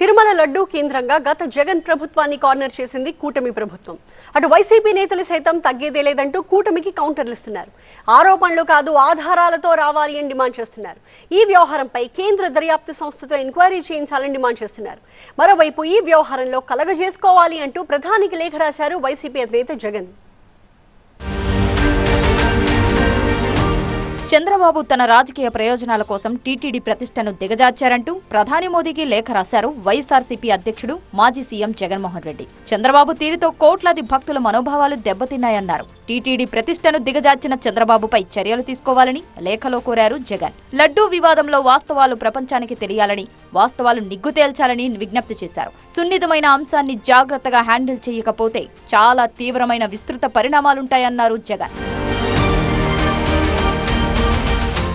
తిరుమల లడ్డూ కేంద్రంగా గత జగన్ ప్రభుత్వాన్ని కార్నర్ చేసింది కూటమి ప్రభుత్వం. అటు వైసీపీ నేతలు సైతం తగ్గేదే లేదంటూ కూటమికి కౌంటర్లు ఇస్తున్నారు. ఆరోపణలు కాదు ఆధారాలతో రావాలి అని డిమాండ్ చేస్తున్నారు. ఈ వ్యవహారంపై కేంద్ర దర్యాప్తు సంస్థతో ఎంక్వైరీ చేయించాలని డిమాండ్ చేస్తున్నారు. మరోవైపు ఈ వ్యవహారంలో కలగజేసుకోవాలి అంటూ ప్రధానికి లేఖ రాశారు వైసీపీ అధినేత జగన్. చంద్రబాబు తన రాజకీయ ప్రయోజనాల కోసం టీటీడీ ప్రతిష్టను దిగజార్చారంటూ ప్రధాని మోదీకి లేఖ రాశారు వైఎస్ఆర్సీపీ అధ్యక్షుడు మాజీ సీఎం జగన్మోహన్ రెడ్డి. చంద్రబాబు తీరుతో కోట్లాది భక్తుల మనోభావాలు దెబ్బతిన్నాయన్నారు. టీటీడీ ప్రతిష్టను దిగజార్చిన చంద్రబాబుపై చర్యలు తీసుకోవాలని లేఖలో కోరారు జగన్. లడ్డూ వివాదంలో వాస్తవాలు ప్రపంచానికి తెలియాలని, వాస్తవాలు నిగ్గు తేల్చాలని విజ్ఞప్తి చేశారు. సున్నితమైన అంశాన్ని జాగ్రత్తగా హ్యాండిల్ చేయకపోతే చాలా తీవ్రమైన విస్తృత పరిణామాలుంటాయన్నారు జగన్.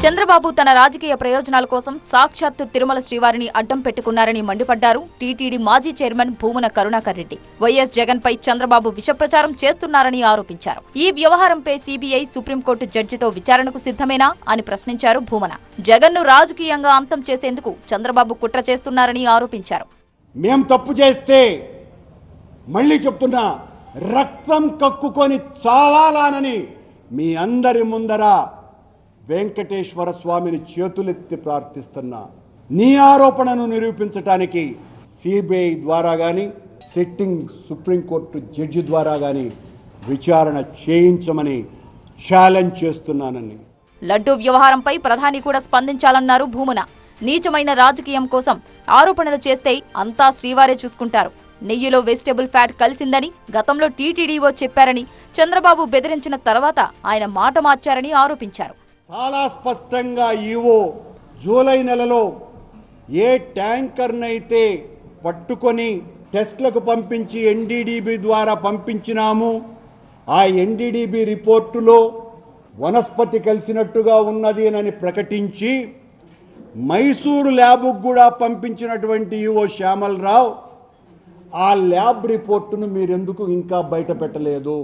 చంద్రబాబు తన రాజకీయ ప్రయోజనాల కోసం సాక్షాత్తు తిరుమల శ్రీవారిని అడ్డం పెట్టుకున్నారని మండిపడ్డారు టీటీడీ మాజీ చైర్మన్ భూమన కరుణాకర్ రెడ్డి. వైఎస్ జగన్ పై చంద్రబాబు విషప్రచారం చేస్తున్నారని ఆరోపించారు. ఈ వ్యవహారంపై సీబీఐ సుప్రీంకోర్టు జడ్జితో విచారణకు సిద్ధమేనా అని ప్రశ్నించారు భూమన. జగన్ ను రాజకీయంగా అంతం చేసేందుకు చంద్రబాబు కుట్ర చేస్తున్నారని ఆరోపించారు. మేం తప్పు చేస్తే మళ్ళీ చెప్తున్నా, రక్తం కక్కుకొని చావాలని మీ అందరి ముందర వెంకటేశ్వర స్వామిని చేతులెత్తి ప్రార్థిస్తున్నా. నీ ఆరోపణను నిరూపించడానికి సిబిఐ ద్వారా కానీ సిట్టింగ్ సుప్రీంకోర్టు జడ్జి ద్వారా కానీ విచారణ చేయించమని ఛాలెంజ్ చేస్తున్నానని. లడ్డూ వ్యవహారంపై ప్రధాని కూడా స్పందించాలన్నారు భూమన. నీచమైన రాజకీయం కోసం ఆరోపణలు చేస్తే అంతా శ్రీవారే చూసుకుంటారు. నెయ్యిలో వెజిటబుల్ ఫ్యాట్ కలిసిందని గతంలో టీటీడీఓ చెప్పారని, చంద్రబాబు బెదిరించిన తర్వాత ఆయన మాట మార్చారని ఆరోపించారు. చాలా స్పష్టంగా ఈవో జూలై నెలలో ఏ ట్యాంకర్నైతే పట్టుకొని టెస్ట్లకు పంపించి ఎన్డీడీబీ ద్వారా పంపించినాము, ఆ ఎన్డీడీబీ రిపోర్టులో వనస్పతి కలిసినట్టుగా ఉన్నది అని ప్రకటించి మైసూరు ల్యాబ్కు కూడా పంపించినటువంటి ఈవో శ్యామలరావు, ఆ ల్యాబ్ రిపోర్టును మీరెందుకు ఇంకా బయట పెట్టలేదు?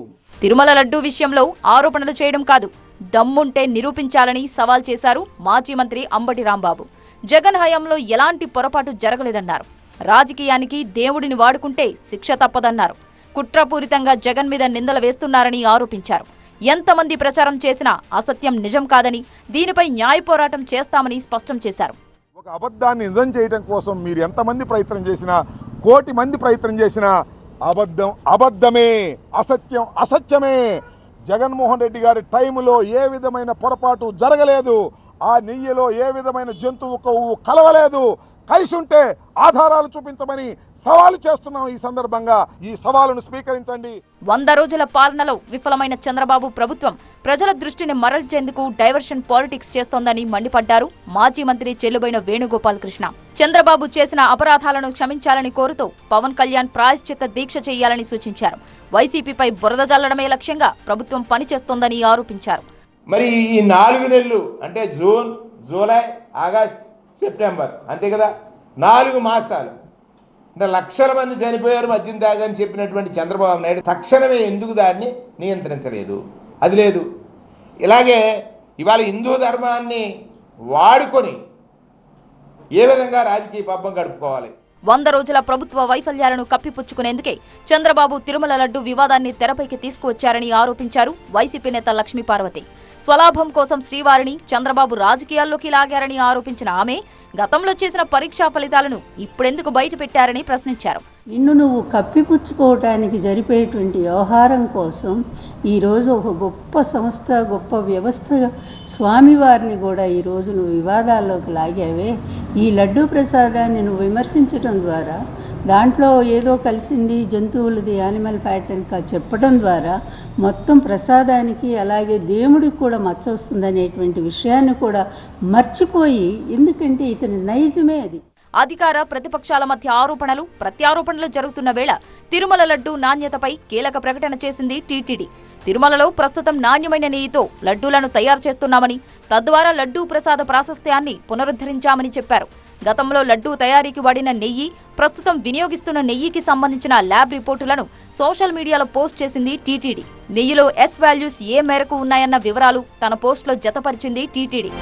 తిరుమల లడ్డూ విషయంలో ఆరోపణలు చేయడం కాదు, దమ్ముంటే నిరూపించాలని సవాల్ చేశారు మాజీ మంత్రి అంబటి రాంబాబు. జగన్ హయాంలో ఎలాంటి పొరపాటు జరగలేదన్నారు. రాజకీయానికి దేవుడిని వాడుకుంటే శిక్ష తప్పదన్నారు. కుట్రపూరితంగా జగన్ మీద నిందలు వేస్తున్నారని ఆరోపించారు. ఎంతమంది ప్రచారం చేసినా అసత్యం నిజం కాదని, దీనిపై న్యాయ పోరాటం చేస్తామని స్పష్టం చేశారు. ఒక అబద్ధాన్ని నిజం చేయడం కోసం మీరు ఎంతమంది ప్రయత్నం చేసినా, కోటి మంది ప్రయత్నం చేసినా అబద్ధం అబద్ధమే, అసత్యం అసత్యమే. జగన్మోహన్ రెడ్డి గారి టైంలో ఏ విధమైన పొరపాటు జరగలేదు. ఆ నెయ్యిలో ఏ విధమైన జంతువు కొవ్వు కలవలేదు. కలిసి ఉంటే ఆధారాలు చూపించమని సవాలు చేస్తున్నాం. ఈ సందర్భంగా ఈ సవాలును స్వీకరించండి. 100 రోజుల పాలనలో విఫలమైన చంద్రబాబు ప్రభుత్వం ప్రజల దృష్టిని మరల్చేందుకు డైవర్షన్ పాలిటిక్స్ చేస్తోందని మండిపడ్డారు మాజీ మంత్రి చెల్లుబోయిన వేణుగోపాల్ కృష్ణ. చంద్రబాబు చేసిన అపరాధాలను క్షమించాలని కోరుతూ పవన్ కళ్యాణ్ ప్రాయశ్చిత్త దీక్ష చేయాలని సూచించారు. వైసీపీపై బురద జల్లడమే లక్ష్యంగా ప్రభుత్వం పనిచేస్తోందని ఆరోపించారు. మరి ఈ 4 నెలలు అంటే జూన్, జూలై, ఆగస్ట్, సెప్టెంబర్, అంతే కదా, 4 మాసాలు అంటే లక్షల మంది చనిపోయారు మద్యం తాగని చెప్పినటువంటి చంద్రబాబు నాయుడు తక్షణమే ఎందుకు దాన్ని నియంత్రించలేదు? అది లేదు. ఇలాగే ఇవాళ హిందూ ధర్మాన్ని వాడుకొని ఏ విధంగా రాజకీయ పబ్బం గడుపుకోవాలి? 100 రోజుల ప్రభుత్వ వైఫల్యాలను కప్పిపుచ్చుకునేందుకే చంద్రబాబు తిరుమల లడ్డు వివాదాన్ని తెరపైకి తీసుకువచ్చారని ఆరోపించారు వైసీపీ నేత లక్ష్మీపార్వతి. స్వలాభం కోసం శ్రీవారిని చంద్రబాబు రాజకీయాల్లోకి లాగారని ఆరోపించిన ఆమె గతంలో చేసిన పరీక్షా ఫలితాలను ఇప్పుడెందుకు బయట పెట్టారని ప్రశ్నించారు. నిన్ను నువ్వు కప్పిపుచ్చుకోవటానికి జరిపేటువంటి వ్యవహారం కోసం ఈరోజు ఒక గొప్ప సంస్థ, గొప్ప వ్యవస్థగా స్వామివారిని కూడా ఈరోజు నువ్వు వివాదాల్లోకి లాగావే. ఈ లడ్డూ ప్రసాదాన్ని నువ్వు విమర్శించడం ద్వారా, దాంట్లో ఏదో కలిసింది జంతువులది, యానిమల్ ఫ్యాట్ అని చెప్పడం ద్వారా మొత్తం ప్రసాదానికి అలాగే దేవుడికి కూడా మచ్చ వస్తుందనేటువంటి విషయాన్ని కూడా మర్చిపోయి, ఎందుకంటే ఇతని నైజమే అది. అధికార ప్రతిపక్షాల మధ్య ఆరోపణలు ప్రత్యారోపణలు జరుగుతున్న వేళ తిరుమల లడ్డూ నాణ్యతపై కీలక ప్రకటన చేసింది టీటీడీ. తిరుమలలో ప్రస్తుతం నాణ్యమైన నెయ్యితో లడ్డూలను తయారు చేస్తున్నామని, తద్వారా లడ్డూ ప్రసాద ప్రాశస్త్యాన్ని పునరుద్ధరించామని చెప్పారు. గతంలో లడ్డూ తయారీకి వాడిన నెయ్యి, ప్రస్తుతం వినియోగిస్తున్న నెయ్యికి సంబంధించిన ల్యాబ్ రిపోర్టులను సోషల్ మీడియాలో పోస్ట్ చేసింది టీటీడీ. నెయ్యిలో ఎస్ వాల్యూస్ ఏ మేరకు ఉన్నాయన్న వివరాలు తన పోస్టులో జతపరిచింది టీటీడీ.